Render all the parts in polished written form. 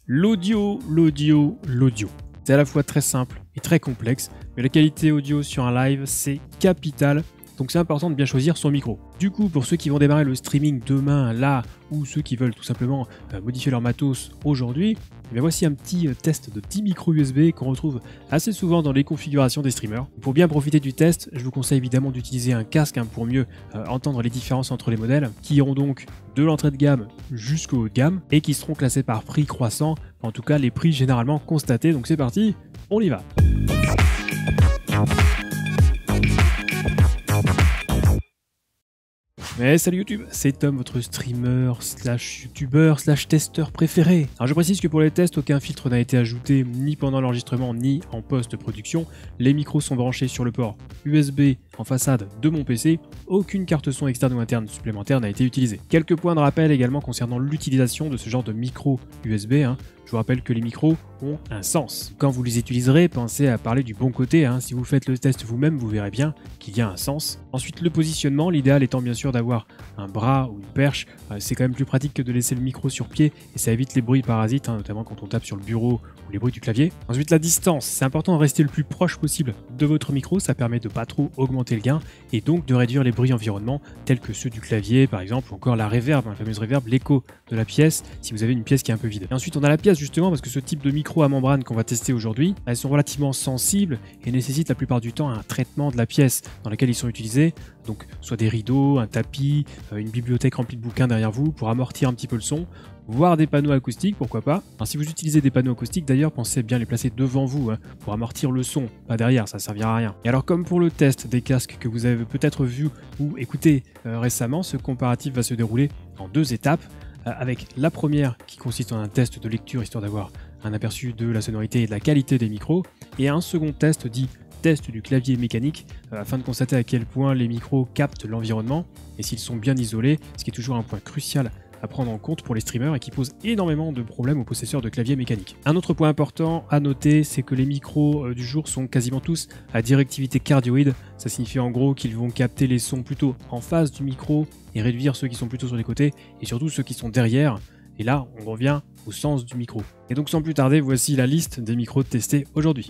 L'audio. C'est à la fois très simple et très complexe, mais la qualité audio sur un live, c'est capital. Donc c'est important de bien choisir son micro. Du coup, pour ceux qui vont démarrer le streaming demain, là, ou ceux qui veulent tout simplement modifier leur matos aujourd'hui, voici un petit test de 10 micros USB qu'on retrouve assez souvent dans les configurations des streamers. Pour bien profiter du test, je vous conseille évidemment d'utiliser un casque pour mieux entendre les différences entre les modèles, qui iront donc de l'entrée de gamme jusqu'au haut de gamme, et qui seront classés par prix croissant, en tout cas les prix généralement constatés. Donc c'est parti, on y va. Mais salut YouTube, c'est Tom, votre streamer slash youtubeur slash testeur préféré. Alors je précise que pour les tests, aucun filtre n'a été ajouté ni pendant l'enregistrement ni en post-production. Les micros sont branchés sur le port USB en façade de mon PC. Aucune carte son externe ou interne supplémentaire n'a été utilisée. Quelques points de rappel également concernant l'utilisation de ce genre de micro USB. Je vous rappelle que les micros ont un sens. Quand vous les utiliserez, pensez à parler du bon côté. Si vous faites le test vous-même, vous verrez bien qu'il y a un sens. Ensuite, le positionnement, l'idéal étant bien sûr d'avoir un bras ou une perche. C'est quand même plus pratique que de laisser le micro sur pied et ça évite les bruits parasites, notamment quand on tape sur le bureau ou les bruits du clavier. Ensuite, la distance. C'est important de rester le plus proche possible de votre micro. Ça permet de pas trop augmenter le gain et donc de réduire les bruits environnement tels que ceux du clavier par exemple, ou encore la reverb, la fameuse reverb, l'écho de la pièce si vous avez une pièce qui est un peu vide. Et ensuite, on a la pièce justement parce que ce type de micro à membrane qu'on va tester aujourd'hui, elles sont relativement sensibles et nécessitent la plupart du temps un traitement de la pièce dans laquelle ils sont utilisés, donc soit des rideaux, un tapis, une bibliothèque remplie de bouquins derrière vous pour amortir un petit peu le son, voire des panneaux acoustiques, pourquoi pas. Alors si vous utilisez des panneaux acoustiques d'ailleurs, pensez bien les placer devant vous pour amortir le son, pas derrière, ça servira à rien. Et alors comme pour le test des casques que vous avez peut-être vu ou écouté récemment, ce comparatif va se dérouler en deux étapes. Avec la première qui consiste en un test de lecture histoire d'avoir un aperçu de la sonorité et de la qualité des micros, et un second test dit test du clavier mécanique afin de constater à quel point les micros captent l'environnement et s'ils sont bien isolés, ce qui est toujours un point crucial à prendre en compte pour les streamers et qui pose énormément de problèmes aux possesseurs de claviers mécaniques. Un autre point important à noter, c'est que les micros du jour sont quasiment tous à directivité cardioïde. Ça signifie en gros qu'ils vont capter les sons plutôt en face du micro et réduire ceux qui sont plutôt sur les côtés et surtout ceux qui sont derrière. Et là, on revient au sens du micro. Et donc sans plus tarder, voici la liste des micros testés aujourd'hui.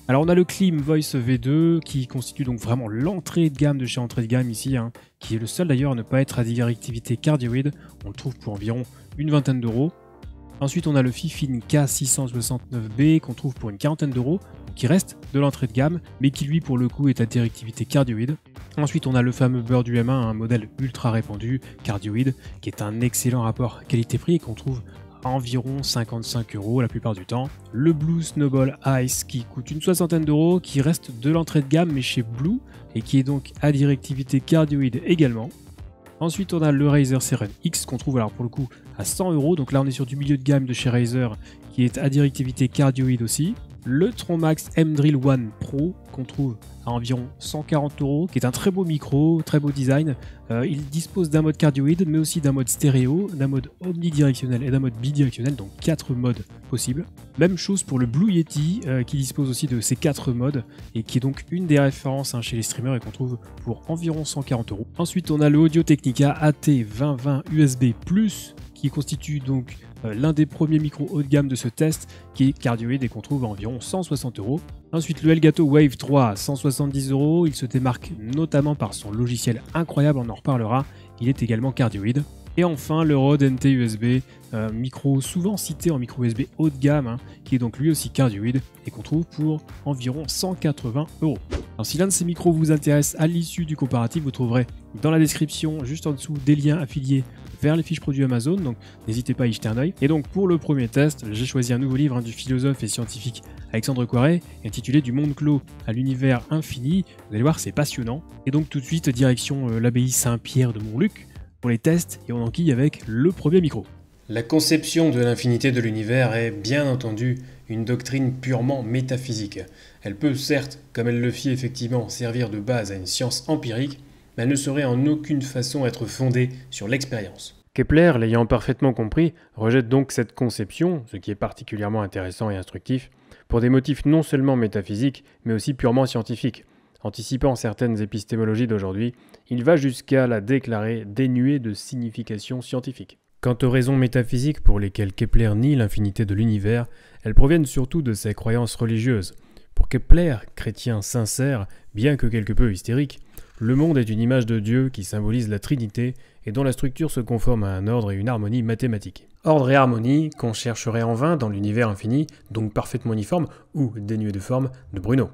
Alors on a le Klim Voice V2 qui constitue donc vraiment l'entrée de gamme de chez entrée de gamme ici, qui est le seul d'ailleurs à ne pas être à directivité cardioïde. On le trouve pour environ une vingtaine d'euros. Ensuite on a le Fifine K669B qu'on trouve pour une quarantaine d'euros, qui reste de l'entrée de gamme, mais qui lui pour le coup est à directivité cardioïde. Ensuite on a le fameux Bird UM1, un modèle ultra répandu, cardioïde, qui est un excellent rapport qualité-prix et qu'on trouve à environ 55 € la plupart du temps. Le Blue Snowball Ice qui coûte une soixantaine d'euros, qui reste de l'entrée de gamme mais chez Blue et qui est donc à directivité cardioïde également. Ensuite on a le Razer Seren X qu'on trouve alors pour le coup à 100 €, donc là on est sur du milieu de gamme de chez Razer qui est à directivité cardioïde aussi. Le Tronmax M-Drill One Pro qu'on trouve à environ 140 €, qui est un très beau micro, très beau design. Il dispose d'un mode cardioïde, mais aussi d'un mode stéréo, d'un mode omnidirectionnel et d'un mode bidirectionnel, donc 4 modes possibles. Même chose pour le Blue Yeti, qui dispose aussi de ces 4 modes, et qui est donc une des références chez les streamers et qu'on trouve pour environ 140 €. Ensuite, on a le Audio Technica AT2020 USB+, qui constitue donc l'un des premiers micros haut de gamme de ce test, qui est cardioïde et qu'on trouve à environ 160 €. Ensuite, le Elgato Wave 3 à 170 €, il se démarque notamment par son logiciel incroyable, on en reparlera, il est également cardioïde. Et enfin, le Rode NT USB, micro souvent cité en micro USB haut de gamme, qui est donc lui aussi cardioïde et qu'on trouve pour environ 180 €. Alors si l'un de ces micros vous intéresse, à l'issue du comparatif, vous trouverez dans la description, juste en dessous, des liens affiliés vers les fiches produits Amazon, donc n'hésitez pas à y jeter un œil. Et donc pour le premier test, j'ai choisi un nouveau livre du philosophe et scientifique Alexandre Coiré, intitulé Du monde clos à l'univers infini. Vous allez voir, c'est passionnant. Et donc tout de suite, direction l'abbaye Saint-Pierre de Montluc pour les tests, et on enquille avec le premier micro. La conception de l'infinité de l'univers est, bien entendu, une doctrine purement métaphysique. Elle peut, certes, comme elle le fit effectivement, servir de base à une science empirique, mais elle ne saurait en aucune façon être fondée sur l'expérience. Kepler, l'ayant parfaitement compris, rejette donc cette conception, ce qui est particulièrement intéressant et instructif, pour des motifs non seulement métaphysiques, mais aussi purement scientifiques. Anticipant certaines épistémologies d'aujourd'hui, il va jusqu'à la déclarer dénuée de signification scientifique. Quant aux raisons métaphysiques pour lesquelles Kepler nie l'infinité de l'univers, elles proviennent surtout de ses croyances religieuses. Pour Kepler, chrétien sincère, bien que quelque peu hystérique, le monde est une image de Dieu qui symbolise la Trinité et dont la structure se conforme à un ordre et une harmonie mathématiques. Ordre et harmonie qu'on chercherait en vain dans l'univers infini, donc parfaitement uniforme ou dénué de forme, de Bruno.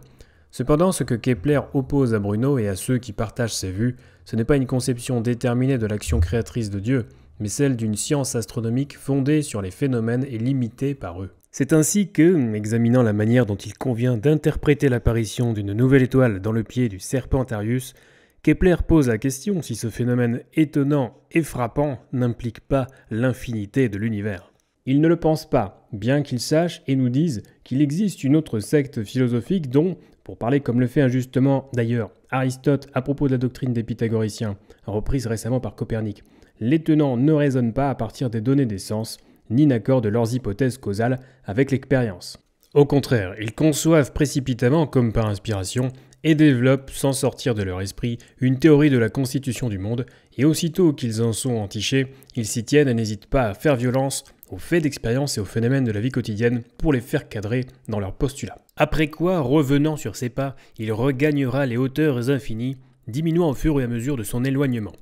Cependant, ce que Kepler oppose à Bruno et à ceux qui partagent ses vues, ce n'est pas une conception déterminée de l'action créatrice de Dieu, mais celle d'une science astronomique fondée sur les phénomènes et limitée par eux. C'est ainsi que, examinant la manière dont il convient d'interpréter l'apparition d'une nouvelle étoile dans le pied du Serpentarius, Kepler pose la question si ce phénomène étonnant et frappant n'implique pas l'infinité de l'univers. Il ne le pense pas, bien qu'il sache et nous dise qu'il existe une autre secte philosophique dont, pour parler comme le fait injustement d'ailleurs Aristote à propos de la doctrine des Pythagoriciens, reprise récemment par Copernic, les tenants ne raisonnent pas à partir des données des sens, ni n'accordent leurs hypothèses causales avec l'expérience. Au contraire, ils conçoivent précipitamment comme par inspiration et développent, sans sortir de leur esprit, une théorie de la constitution du monde, et aussitôt qu'ils en sont entichés, ils s'y tiennent et n'hésitent pas à faire violence aux faits d'expérience et aux phénomènes de la vie quotidienne pour les faire cadrer dans leurs postulats. Après quoi, revenant sur ses pas, il regagnera les hauteurs infinies, diminuant au fur et à mesure de son éloignement.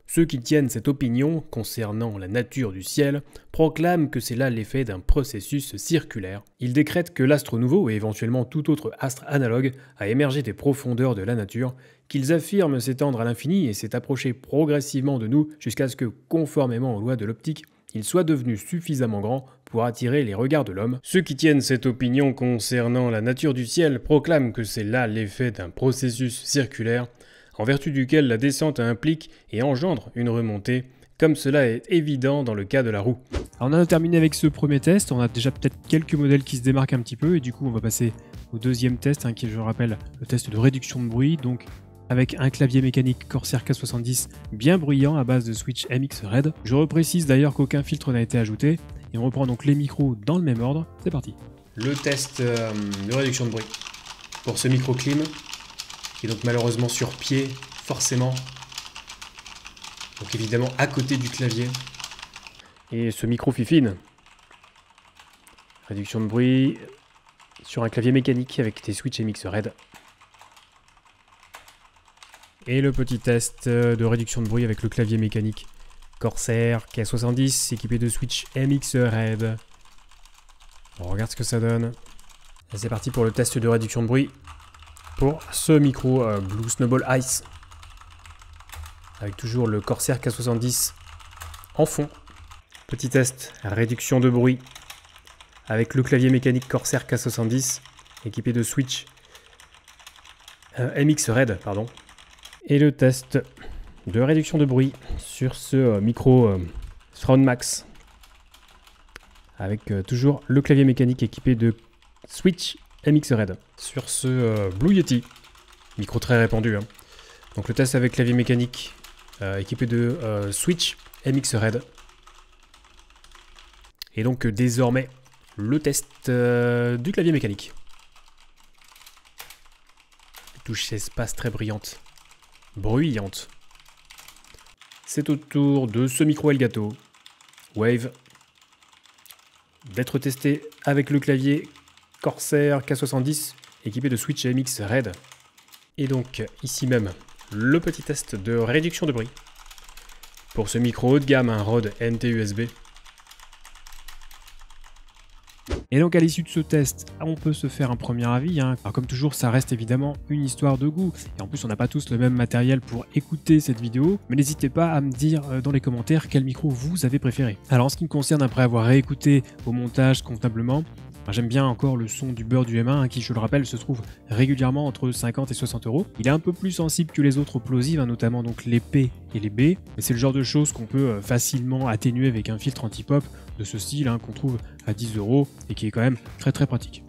Ceux qui tiennent cette opinion concernant la nature du ciel proclament que c'est là l'effet d'un processus circulaire. Ils décrètent que l'astre nouveau et éventuellement tout autre astre analogue a émergé des profondeurs de la nature, qu'ils affirment s'étendre à l'infini et s'est approché progressivement de nous jusqu'à ce que, conformément aux lois de l'optique, il soit devenu suffisamment grand pour attirer les regards de l'homme. Ceux qui tiennent cette opinion concernant la nature du ciel proclament que c'est là l'effet d'un processus circulaire, en vertu duquel la descente implique et engendre une remontée, comme cela est évident dans le cas de la roue. Alors on a terminé avec ce premier test, on a déjà peut-être quelques modèles qui se démarquent un petit peu, et du coup on va passer au deuxième test, qui est, je rappelle, le test de réduction de bruit, donc avec un clavier mécanique Corsair K70 bien bruyant à base de switch MX Red. Je reprécise d'ailleurs qu'aucun filtre n'a été ajouté, et on reprend donc les micros dans le même ordre, c'est parti. Le test de réduction de bruit pour ce microclim, qui est donc malheureusement sur pied, forcément. Donc évidemment à côté du clavier. Et ce micro fifine. Réduction de bruit sur un clavier mécanique avec des switches MX Red. Et le petit test de réduction de bruit avec le clavier mécanique Corsair K70 équipé de switch MX Red. On regarde ce que ça donne. Et c'est parti pour le test de réduction de bruit pour ce micro Blue Snowball Ice. Avec toujours le Corsair K70 en fond. Petit test, réduction de bruit avec le clavier mécanique Corsair K70 équipé de switch MX Red, pardon. Et le test de réduction de bruit sur ce micro Surround Max avec toujours le clavier mécanique équipé de switch MX Red sur ce Blue Yeti, micro très répandu. Donc le test avec clavier mécanique équipé de switch MX Red. Et donc désormais le test du clavier mécanique. Touche espace très bruyante. Bruyante. C'est au tour de ce micro Elgato Wave d'être testé avec le clavier Corsair K70 équipé de switch MX Red. Et donc ici même le petit test de réduction de bruit pour ce micro haut de gamme, un Rode NT-USB. Et donc à l'issue de ce test, on peut se faire un premier avis. Alors comme toujours, ça reste évidemment une histoire de goût. Et en plus, on n'a pas tous le même matériel pour écouter cette vidéo. Mais n'hésitez pas à me dire dans les commentaires quel micro vous avez préféré. Alors en ce qui me concerne, après avoir réécouté au montage convenablement, j'aime bien encore le son du Burr du M1 qui, je le rappelle, se trouve régulièrement entre 50 et 60 €. Il est un peu plus sensible que les autres plosives, notamment donc les P et les B, mais c'est le genre de choses qu'on peut facilement atténuer avec un filtre anti-pop de ce style qu'on trouve à 10 € et qui est quand même très très pratique.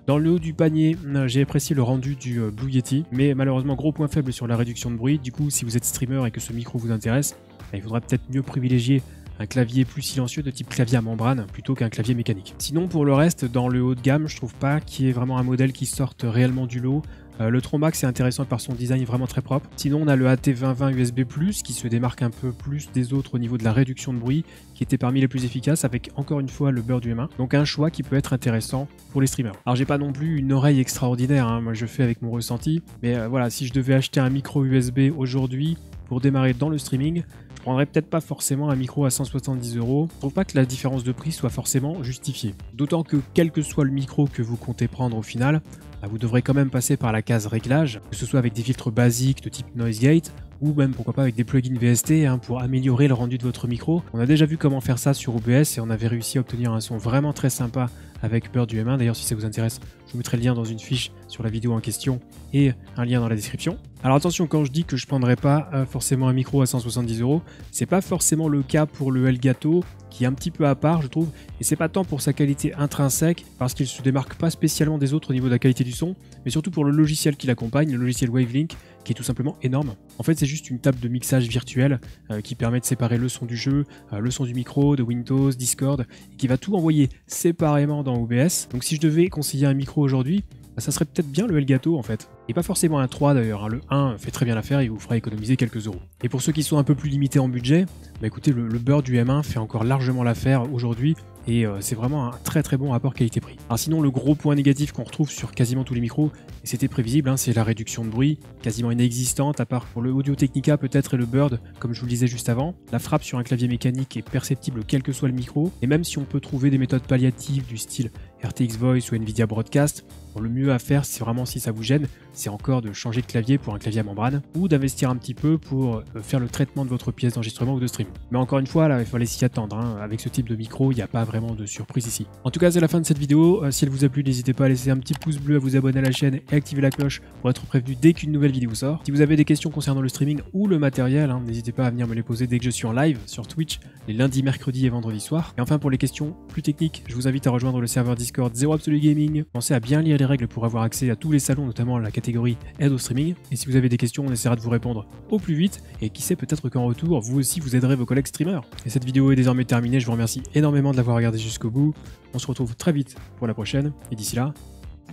Dans le haut du panier, j'ai apprécié le rendu du Blue Yeti, mais malheureusement gros point faible sur la réduction de bruit. Du coup, si vous êtes streamer et que ce micro vous intéresse, il faudra peut-être mieux privilégier un clavier plus silencieux de type clavier à membrane plutôt qu'un clavier mécanique. Sinon pour le reste, dans le haut de gamme, je trouve pas qu'il y ait vraiment un modèle qui sorte réellement du lot. Le Tromax est intéressant par son design vraiment très propre. Sinon on a le AT2020 USB+, qui se démarque un peu plus des autres au niveau de la réduction de bruit, qui était parmi les plus efficaces avec encore une fois le beurre du M1. Donc un choix qui peut être intéressant pour les streamers. Alors j'ai pas non plus une oreille extraordinaire, hein. Moi je fais avec mon ressenti, mais voilà, si je devais acheter un micro USB aujourd'hui pour démarrer dans le streaming, je prendrais peut-être pas forcément un micro à 170 €. Je trouve pas que la différence de prix soit forcément justifiée. D'autant que quel que soit le micro que vous comptez prendre au final, vous devrez quand même passer par la case réglage, que ce soit avec des filtres basiques de type Noise Gate, ou même pourquoi pas avec des plugins VST pour améliorer le rendu de votre micro. On a déjà vu comment faire ça sur OBS et on avait réussi à obtenir un son vraiment très sympa avec Beurre du M1. D'ailleurs si ça vous intéresse, je vous mettrai le lien dans une fiche sur la vidéo en question et un lien dans la description. Alors attention, quand je dis que je prendrai pas forcément un micro à 170 €, c'est pas forcément le cas pour le Elgato, qui est un petit peu à part je trouve, et c'est pas tant pour sa qualité intrinsèque, parce qu'il se démarque pas spécialement des autres au niveau de la qualité du son, mais surtout pour le logiciel qui l'accompagne, le logiciel Wavelink, qui est tout simplement énorme. En fait c'est juste une table de mixage virtuelle qui permet de séparer le son du jeu, le son du micro, de Windows, Discord, et qui va tout envoyer séparément dans OBS. Donc si je devais conseiller un micro aujourd'hui, ça serait peut-être bien le Elgato en fait. Et pas forcément un 3 d'ailleurs, hein. Le 1 fait très bien l'affaire et vous fera économiser quelques euros. Et pour ceux qui sont un peu plus limités en budget, écoutez, le beurre du M1 fait encore largement l'affaire aujourd'hui. Et c'est vraiment un très très bon rapport qualité-prix. Alors sinon le gros point négatif qu'on retrouve sur quasiment tous les micros, et c'était prévisible, hein, c'est la réduction de bruit, quasiment inexistante à part pour le Audio Technica peut-être et le Bird, comme je vous le disais juste avant. La frappe sur un clavier mécanique est perceptible quel que soit le micro, et même si on peut trouver des méthodes palliatives du style RTX Voice ou Nvidia Broadcast, le mieux à faire, c'est vraiment si ça vous gêne, c'est encore de changer de clavier pour un clavier à membrane, ou d'investir un petit peu pour faire le traitement de votre pièce d'enregistrement ou de stream. Mais encore une fois, là, il fallait s'y attendre, hein. Avec ce type de micro, il n'y a pas vraiment de surprise ici. En tout cas, c'est la fin de cette vidéo. Si elle vous a plu, n'hésitez pas à laisser un petit pouce bleu, à vous abonner à la chaîne et activer la cloche pour être prévenu dès qu'une nouvelle vidéo sort. Si vous avez des questions concernant le streaming ou le matériel, hein, n'hésitez pas à venir me les poser dès que je suis en live sur Twitch, les lundis, mercredis et vendredis soirs. Et enfin, pour les questions plus techniques, je vous invite à rejoindre le serveur Discord Zero Absolute Gaming. Pensez à bien lire les règles pour avoir accès à tous les salons, notamment la catégorie aide au streaming. Et si vous avez des questions, on essaiera de vous répondre au plus vite. Et qui sait, peut-être qu'en retour, vous aussi vous aiderez vos collègues streamers. Et cette vidéo est désormais terminée. Je vous remercie énormément de l'avoir regardé jusqu'au bout. On se retrouve très vite pour la prochaine. Et d'ici là...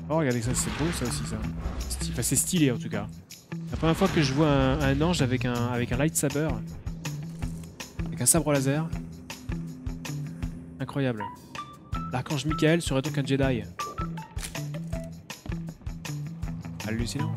Oh, regardez ça, c'est beau ça aussi, ça. Enfin, c'est stylé en tout cas. La première fois que je vois un ange avec un lightsaber. Avec un sabre laser. Incroyable. L'archange Michael serait donc un Jedi. Hallucinant.